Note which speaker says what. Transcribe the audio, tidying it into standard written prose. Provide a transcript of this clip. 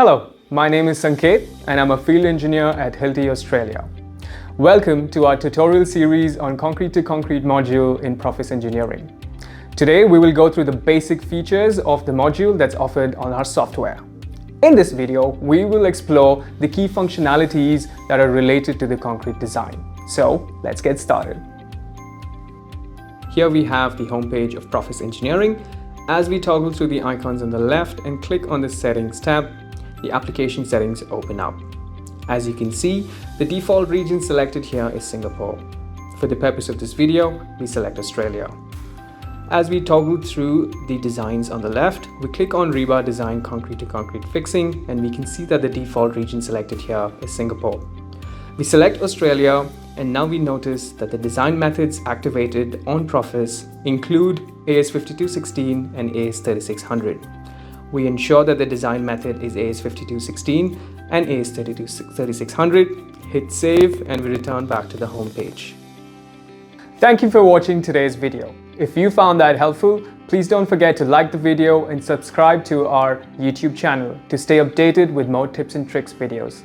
Speaker 1: Hello, my name is Sanket and I'm a field engineer at Hilti, Australia. Welcome to our tutorial series on concrete-to-concrete module in PROFIS Engineering. Today we will go through the basic features of the module that's offered on our software. In this video, we will explore the key functionalities that are related to the concrete design. So let's get started. Here we have the homepage of PROFIS Engineering. As we toggle through the icons on the left and click on the Settings tab, the application settings open up. As you can see, the default region selected here is Singapore. For the purpose of this video, we select Australia. As we toggle through the designs on the left, we click on Rebar Design Concrete to Concrete Fixing, and we can see that the default region selected here is Singapore. We select Australia, and now we notice that the design methods activated on PROFIS include AS5216 and AS3600. We ensure that the design method is AS5216 and AS3600, hit save, and we return back to the home page. Thank you for watching today's video. If you found that helpful, please don't forget to like the video and subscribe to our YouTube channel to stay updated with more tips and tricks videos.